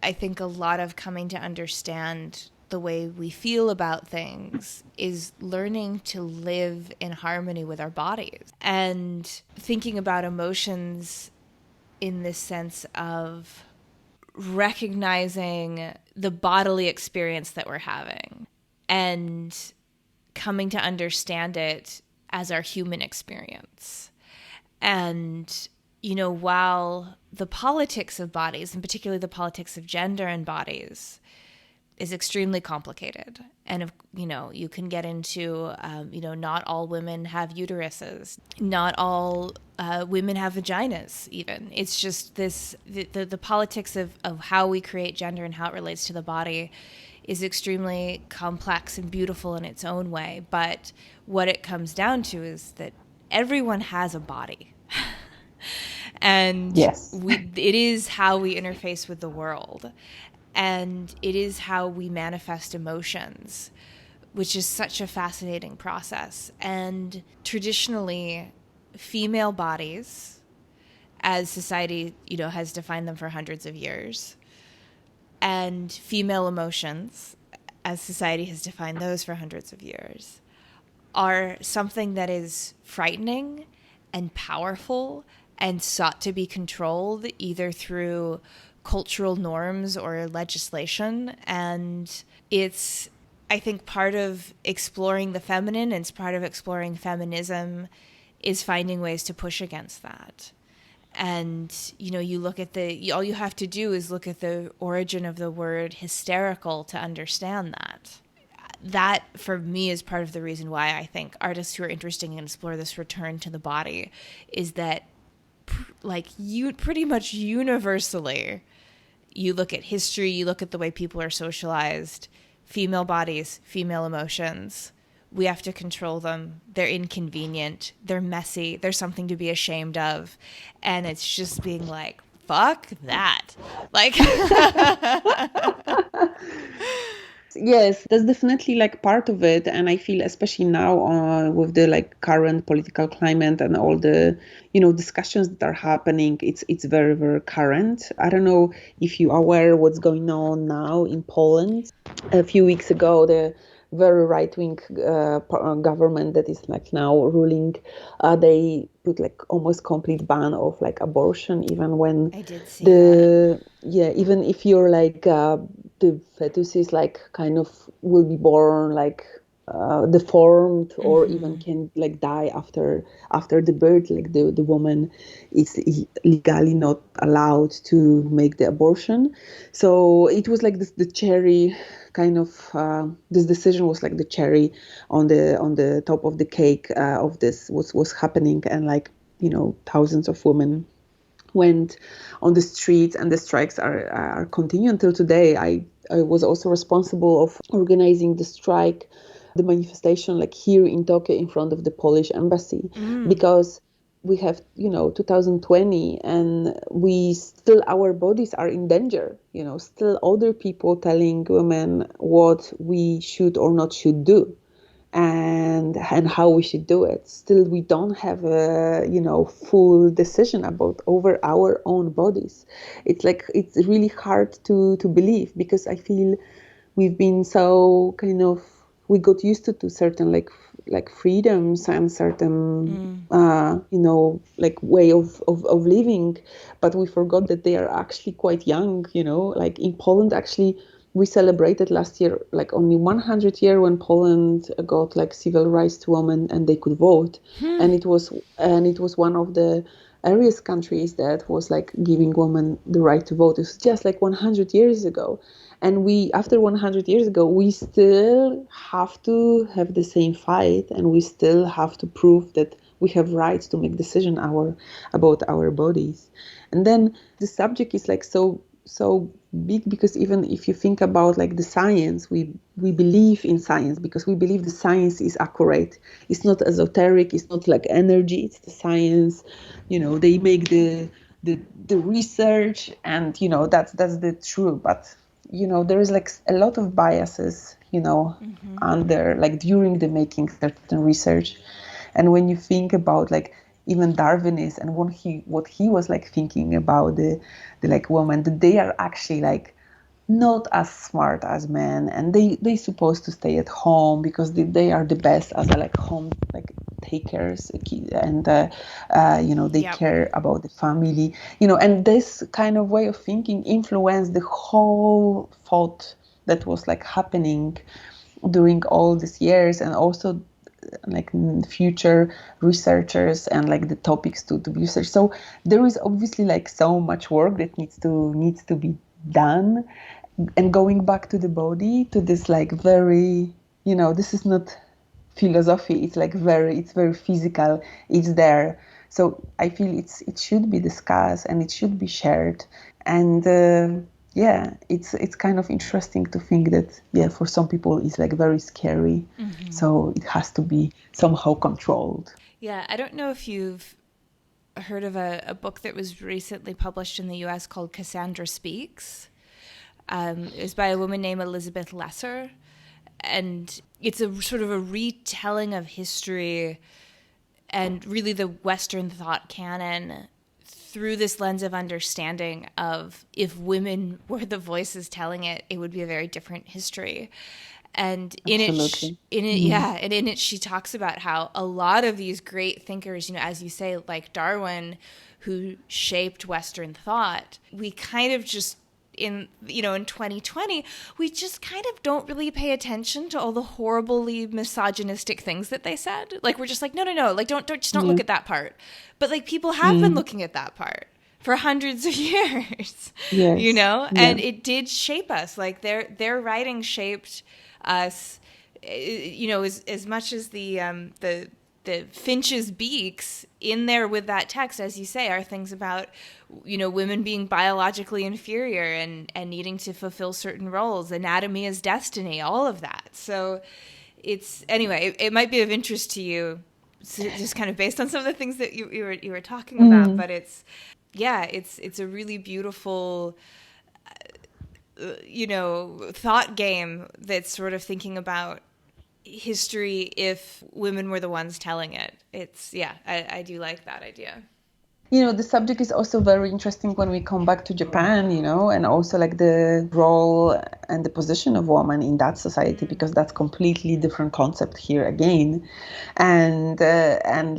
I think a lot of coming to understand the way we feel about things is learning to live in harmony with our bodies, and thinking about emotions in this sense of recognizing the bodily experience that we're having and coming to understand it as our human experience. And, while the politics of bodies, and particularly the politics of gender and bodies, is extremely complicated. And, you can get into, not all women have uteruses. Not all women have vaginas, even. It's just the politics of how we create gender and how it relates to the body is extremely complex and beautiful in its own way. But what it comes down to is that everyone has a body. And yes, it is how we interface with the world. And it is how we manifest emotions, which is such a fascinating process. And traditionally, female bodies, as society, has defined them for hundreds of years, and female emotions, as society has defined those for hundreds of years, are something that is frightening and powerful and sought to be controlled either through cultural norms or legislation. And it's, I think, part of exploring the feminine, and it's part of exploring feminism, is finding ways to push against that. And, you look at all you have to do is look at the origin of the word hysterical to understand that. That, for me, is part of the reason why I think artists who are interested in explore this return to the body is that, pretty much universally, you look at history, you look at the way people are socialized, female bodies, female emotions. We have to control them. They're inconvenient. They're messy. There's something to be ashamed of. And it's just being like, fuck that. Yes, that's definitely like part of it. And I feel especially now with the like current political climate and all the, discussions that are happening, it's very, very current. I don't know if you are aware what's going on now in Poland. A few weeks ago, the very right-wing government that is like now ruling, they put like almost complete ban of like abortion, even when I did see that. Even if you're like the fetus is like kind of will be born like deformed or even can like die after the birth, like the woman is legally not allowed to make the abortion. So it was like the cherry kind of this decision was like the cherry on the top of the cake of this was happening, and like thousands of women went on the streets, and the strikes are continuing until today. I was also responsible of organizing the strike, the manifestation like here in Tokyo in front of the Polish embassy, because we have 2020 and we still, our bodies are in danger, still other people telling women what we should or not should do and how we should do it. Still we don't have a full decision about over our own bodies. It's really hard to believe, because I feel we've been so we got used to certain like freedoms and certain like way of living, but we forgot that they are actually quite young. Like in Poland, actually we celebrated last year like only 100 year when Poland got like civil rights to women and they could vote. And it was one of the earliest countries that was like giving women the right to vote. It's just like 100 years ago. And after 100 years ago, we still have to have the same fight, and we still have to prove that we have rights to make decision about our bodies. And then the subject is like so big, because even if you think about like the science, we believe in science because we believe the science is accurate. It's not esoteric, it's not like energy, it's the science. They make the research, and that's the truth. But there is like a lot of biases under, like, during the making certain research. And when you think about like even Darwinist and what he was like thinking about the like woman, that they are actually like not as smart as men, and they supposed to stay at home because they are the best as a like home like takers, and they Yep. care about the family, and this kind of way of thinking influenced the whole thought that was like happening during all these years, and also like future researchers and like the topics to be researched. So there is obviously like so much work that needs to be done. And going back to the body, to this like very, this is not philosophy, it's like it's very physical, it's there. So I feel it should be discussed and it should be shared. And it's kind of interesting to think that for some people it's like very scary. So it has to be somehow controlled. Yeah, I don't know if you've heard of a book that was recently published in the US called Cassandra Speaks. It was by a woman named Elizabeth Lesser, and it's a sort of a retelling of history and really the Western thought canon through this lens of understanding of, if women were the voices telling it, it would be a very different history. And in it, she talks about how a lot of these great thinkers, as you say, like Darwin, who shaped Western thought, we kind of just in 2020, we just kind of don't really pay attention to all the horribly misogynistic things that they said. Like, we're just like, no, like don't look at that part. But like, people have been looking at that part for hundreds of years, and it did shape us. Like their writing shaped us, as much as the Finch's beaks in there with that text, as you say, are things about, women being biologically inferior and needing to fulfill certain roles, anatomy is destiny, all of that. So it might be of interest to you, just kind of based on some of the things that you were talking about, but it's a really beautiful, thought game that's sort of thinking about history if women were the ones telling it. I do like that idea. The subject is also very interesting when we come back to Japan, and also like the role and the position of women in that society, because that's completely different concept here again. And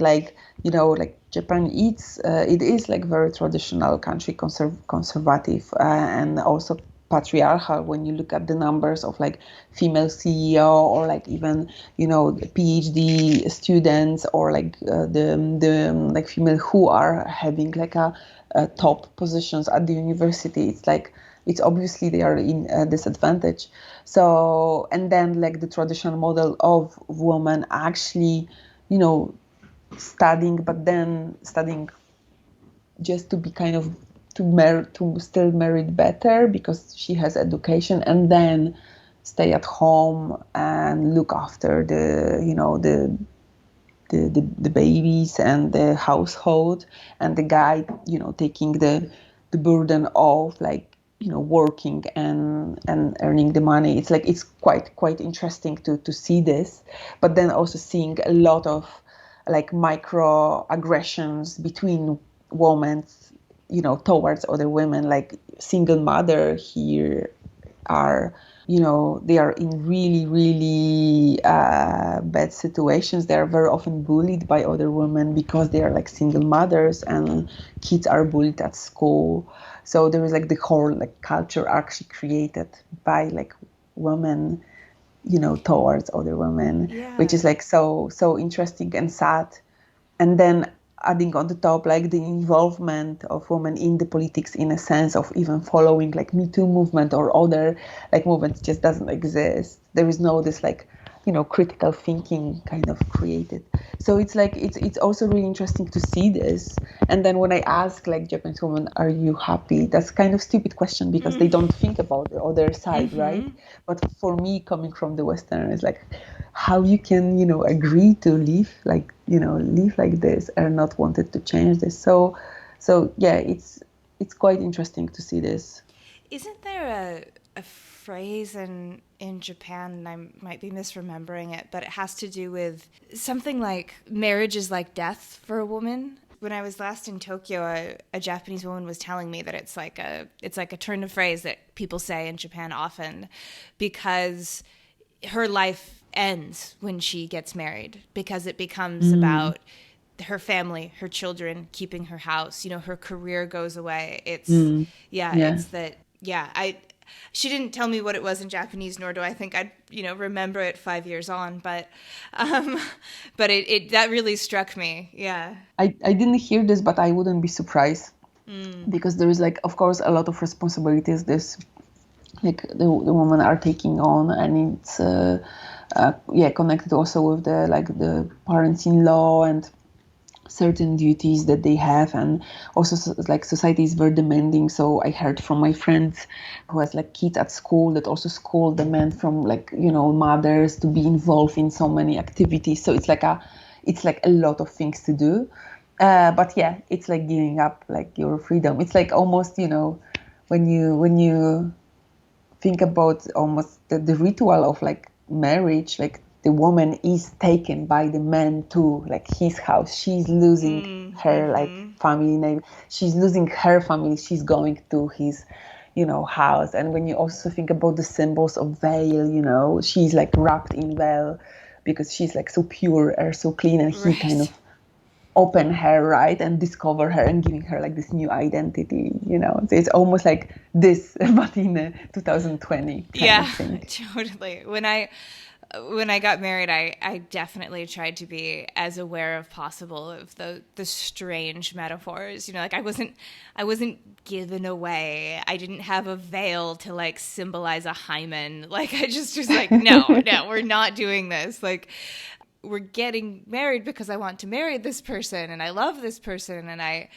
like, like Japan, it is like very traditional country, conservative, and also patriarchal when you look at the numbers of like female CEO, or like even PhD students, or like the like female who are having like a top positions at the university. It's like, it's obviously they are in a disadvantage. So, and then like the traditional model of woman actually studying, but then studying just to be kind of to still married better because she has education, and then stay at home and look after the babies and the household, and the guy taking the burden of like working and earning the money. It's like, it's quite interesting to see this, but then also seeing a lot of like microaggressions between women towards other women. Like single mother here are they are in really, really bad situations. They are very often bullied by other women because they are like single mothers, and kids are bullied at school. So there is like the whole like culture actually created by like women towards other women, which is like so interesting and sad. And then adding on the top like the involvement of women in the politics in a sense of even following like Me Too movement or other like movements just doesn't exist. There is no this like, you know, critical thinking kind of created. So it's like it's also really interesting to see this. And then when I ask like Japanese women, are you happy? That's kind of stupid question because they don't think about the other side, right? But for me, coming from the Western, it's like how you can, you know, agree to live like, you know, live like this and not wanted to change this. So yeah, it's quite interesting to see this. Isn't there a phrase in Japan, and I might be misremembering it, but it has to do with something like marriage is like death for a woman? When I was last in Tokyo, a Japanese woman was telling me that it's like a turn of phrase that people say in Japan often because her life ends when she gets married, because it becomes about her family, her children, keeping her house, you know, her career goes away. It's it's that, she didn't tell me what it was in Japanese, nor do I think I'd, you know, remember it 5 years on, but it that really struck me. Yeah. I didn't hear this, but I wouldn't be surprised because there is like, of course, a lot of responsibilities this like the women are taking on, and it's connected also with the parents-in-law and certain duties that they have, and also like society is very demanding. So I heard from my friends who has like kids at school that also school demand from like, you know, mothers to be involved in so many activities. So it's like a lot of things to do, but yeah, it's like giving up like your freedom. It's like almost, you know, when you think about almost the ritual of like marriage, like the woman is taken by the man to like his house. She's losing her like family name. She's losing her family. She's going to his, you know, house. And when you also think about the symbols of veil, you know, she's like wrapped in veil because she's like so pure or so clean, and he kind of open her, right, and discover her and giving her like this new identity, you know. So it's almost like this, but in 2020. Yeah, totally. When I got married, I definitely tried to be as aware as possible of the strange metaphors. You know, like I wasn't given away. I didn't have a veil to like symbolize a hymen. Like I just was like, no, we're not doing this. Like we're getting married because I want to marry this person and I love this person. And I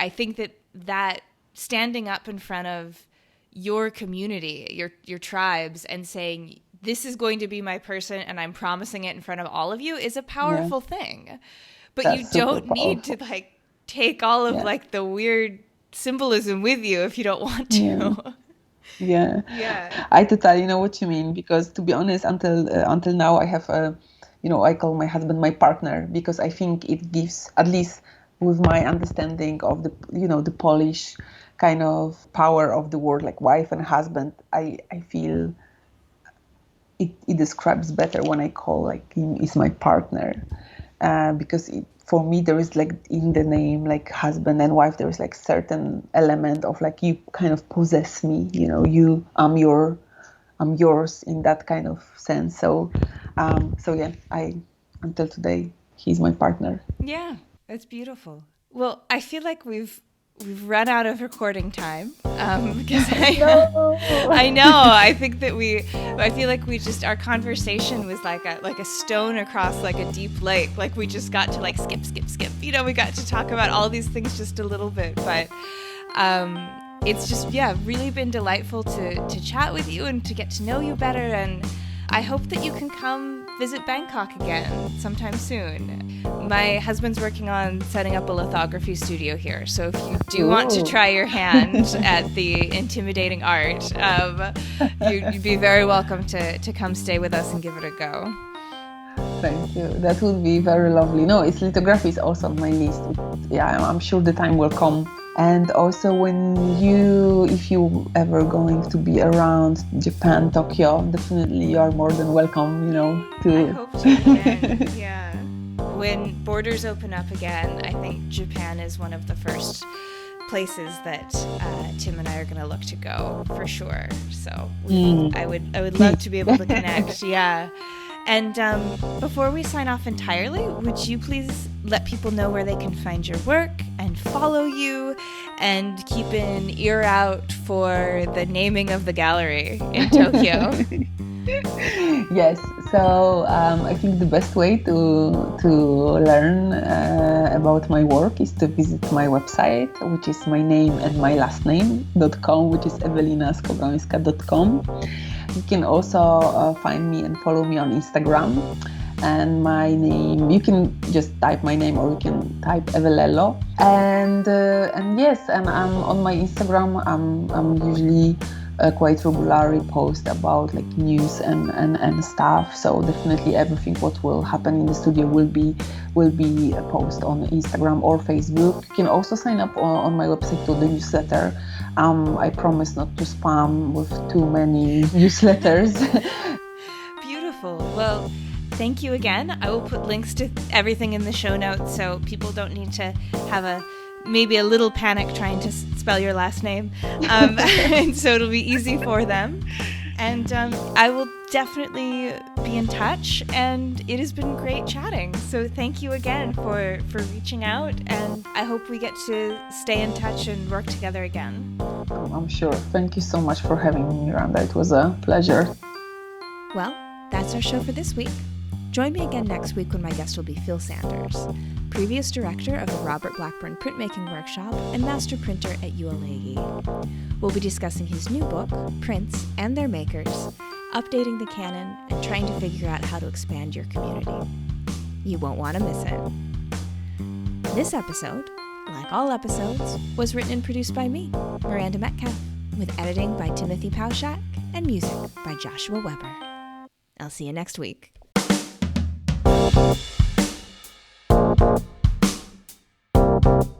think that standing up in front of your community, your tribes, and saying, this is going to be my person and I'm promising it in front of all of you is a powerful thing. But that's, you don't need to like take all of like the weird symbolism with you if you don't want to. Yeah. I totally know what you mean, because to be honest, until now I have I call my husband my partner, because I think it gives, at least with my understanding of the, you know, the Polish kind of power of the word like wife and husband, I feel it describes better when I call like him is my partner, because for me there is like in the name like husband and wife, there is like certain element of like you kind of possess me, you know, I'm yours in that kind of sense. So yeah, until today he's my partner. Yeah, that's beautiful. Well, I feel like we've run out of recording time because I know. I think that I feel like our conversation was like a stone across like a deep lake. Like we just got to like skip. You know, we got to talk about all these things just a little bit, but it's just really been delightful to chat with you and to get to know you better. And I hope that you can come visit Bangkok again sometime soon. My husband's working on setting up a lithography studio here, so if you do want to try your hand at the intimidating art, you'd be very welcome to come stay with us and give it a go. Thank you. That would be very lovely. No, lithography is also on my list. Yeah, I'm sure the time will come. And also if you ever going to be around Japan, Tokyo, definitely you are more than welcome, you know, I hope so again. Yeah. When borders open up again, I think Japan is one of the first places that Tim and I are going to look to go for sure. So I would love to be able to connect. Yeah. And before we sign off entirely, would you please let people know where they can find your work and follow you and keep an ear out for the naming of the gallery in Tokyo. Yes, so I think the best way to learn about my work is to visit my website, which is my name and my last name.com, which is ewelinaskowrońska.com. You can also find me and follow me on Instagram. And my name, you can just type my name or you can type Ewelelo. And yes, and I'm on my Instagram. I'm usually quite regularly post about like news and stuff. So definitely everything what will happen in the studio will be a post on Instagram or Facebook. You can also sign up on my website to the newsletter. I promise not to spam with too many newsletters. Beautiful. Well, thank you again. I will put links to everything in the show notes so people don't need to have maybe a little panic trying to spell your last name. And so it'll be easy for them. And I will definitely be in touch. And it has been great chatting. So thank you again for reaching out. And I hope we get to stay in touch and work together again. I'm sure. Thank you so much for having me, Miranda. It was a pleasure. Well, that's our show for this week. Join me again next week when my guest will be Phil Sanders, previous director of the Robert Blackburn Printmaking Workshop and master printer at ULAE. We'll be discussing his new book, Prints and Their Makers, updating the canon and trying to figure out how to expand your community. You won't want to miss it. This episode, like all episodes, was written and produced by me, Miranda Metcalf, with editing by Timothy Pauschak and music by Joshua Weber. I'll see you next week. Thank you.